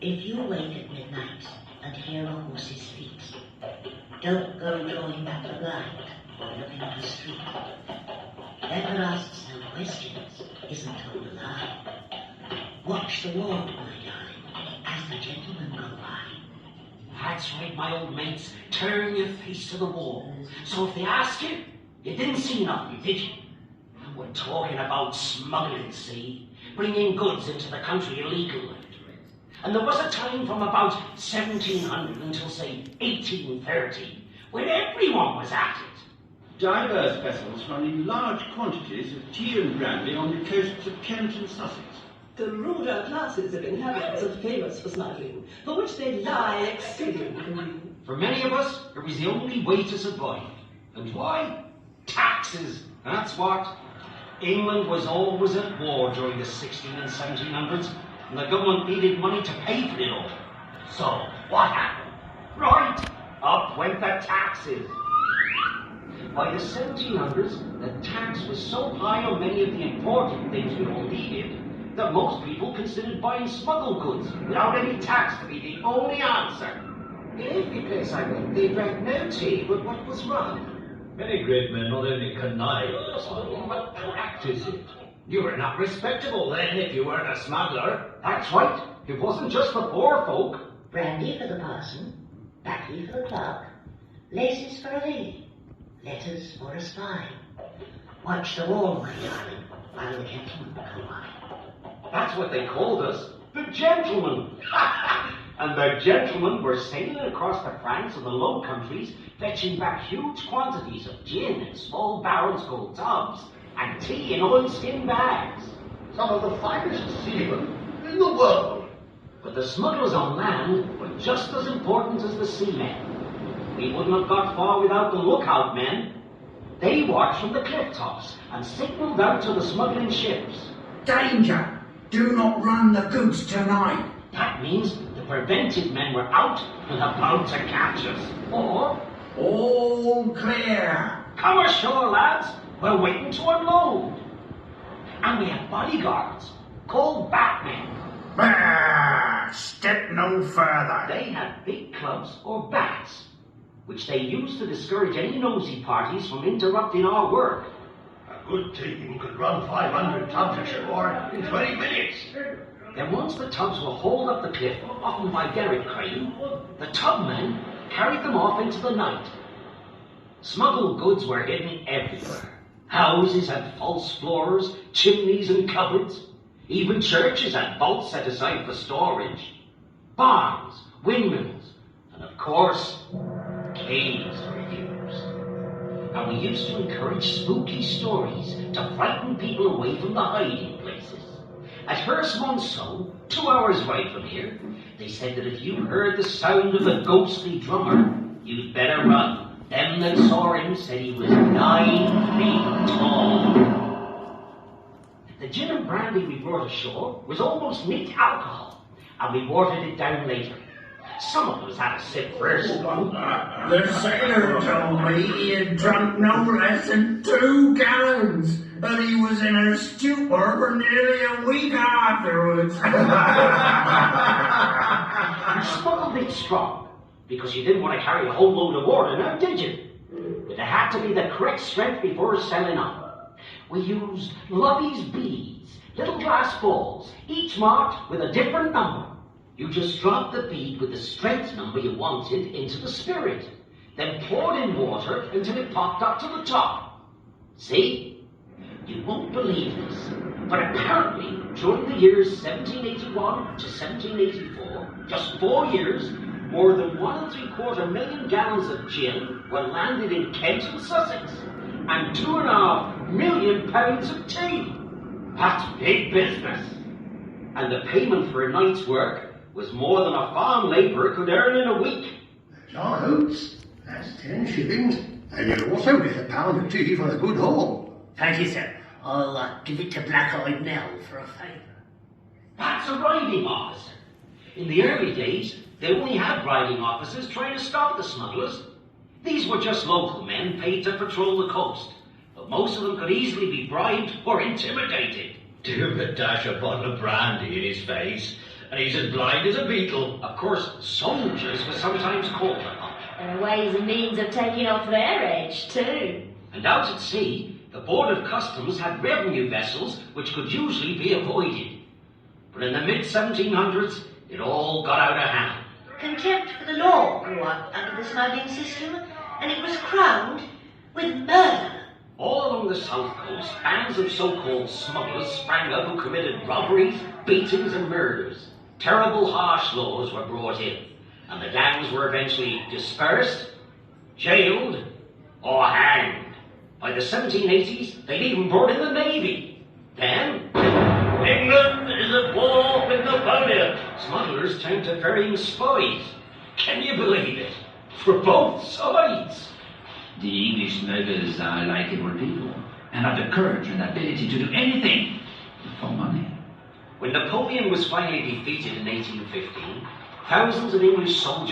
If you wake at midnight and hear a horse's feet, don't go drawing back the blind or looking at the street. Whoever asks no questions isn't told a lie. Watch the wall, my darling, as the gentlemen go by. That's right, my old mates. Turn your face to the wall. So if they ask you, you didn't see nothing, did you? We're talking about smuggling, see? Bringing goods into the country illegally. And there was a time from about 1700 until, say, 1830, when everyone was at it. Divers vessels running large quantities of tea and brandy on the coasts of Kent and Sussex. The ruder classes of inhabitants are famous for smuggling, for which they lie exceedingly. For many of us, it was the only way to survive. And why? Taxes, that's what. England was always at war during the 16 and 1700s, and the government needed money to pay for it all. So, what happened? Right, up went the taxes. By the 1700s, the tax was so high on many of the important things we all needed that most people considered buying smuggled goods without any tax to be the only answer. In every place I went, they drank no tea but what was rum. Many great men not only connive at the smuggling, but practice it. You were not respectable then if you weren't a smuggler. That's right, it wasn't just for poor folk. Brandy for the parson, baccy for the clerk, laces for a lady, letters for a spy. Watch the wall, my darling, while the gentlemen go by. That's what they called us, the gentlemen. And the gentlemen were sailing across to France and the Low Countries, fetching back huge quantities of gin in small barrels called tubs, and tea in oilskin bags. Some of the finest seamen in the world. But the smugglers on land were just as important as the seamen. We wouldn't have got far without the lookout men. They watched from the cliff tops and signalled out to the smuggling ships. Danger! Do not run the goods tonight. That means the preventive men were out and about to catch us. Or, All clear. come ashore, lads. We're waiting to unload. And we had bodyguards called batmen. Bah, step no further. They had big clubs or bats, which they used to discourage any nosy parties from interrupting our work. A good team could run 500 tubs ashore in 20 minutes. Then once the tubs were hauled up the cliff, often by derrick crane, the tubmen carried them off into the night. Smuggled goods were hidden everywhere. Houses had false floors, chimneys and cupboards. Even churches had vaults set aside for storage. Barns, windmills, and of course, caves for views. And we used to encourage spooky stories to frighten people away from the hiding places. At Hurstmonceau, 2 hours' ride from here, they said that if you heard the sound of the ghostly drummer, you'd better run. Them that saw him said he was 9 feet tall. The gin and brandy we brought ashore was almost neat alcohol, and we watered it down later. Some of us had a sip first. The sailor told me he had drunk no less than 2 gallons, and he was in a stupor for nearly a week afterwards. You smuggled it strong, because you didn't want to carry a whole load of water now, did you? But it had to be the correct strength before selling on. We used Lovey's beads, little glass balls, each marked with a different number. You just dropped the bead with the strength number you wanted into the spirit, then poured in water until it popped up to the top. See? You won't believe this, but apparently during the years 1781 to 1784, just 4 years, more than 1 3/4 million gallons of gin were landed in Kent and Sussex, and 2.5 million pounds of tea. That's big business. And the payment for a night's work was more than a farm labourer could earn in a week. Our hoots, that's 10 shillings. And you'll also get a pound of tea for a good haul. Thank you, sir. I'll give it to Black-Eyed Nell for a favour. That's a riding officer. In the early days, they only had riding officers trying to stop the smugglers. These were just local men paid to patrol the coast, but most of them could easily be bribed or intimidated. Give him a dash of bottle of brandy in his face, and he's as blind as a beetle. Of course, soldiers were sometimes called upon. There are ways and means of taking off their edge, too. And out at sea, the Board of Customs had revenue vessels which could usually be avoided. But in the mid-1700s, it all got out of hand. Contempt for the law grew up under the smuggling system, and it was crowned with murder. All along the south coast, bands of so-called smugglers sprang up who committed robberies, beatings and murders. Terrible harsh laws were brought in, and the gangs were eventually dispersed, jailed, or hanged. By the 1780s, they'd even brought in the Navy. Then, England is at war with Napoleon. smugglers turned to ferrying spies. Can you believe it? For both sides. The English smugglers are likable people and have the courage and ability to do anything for money. When Napoleon was finally defeated in 1815, thousands of English soldiers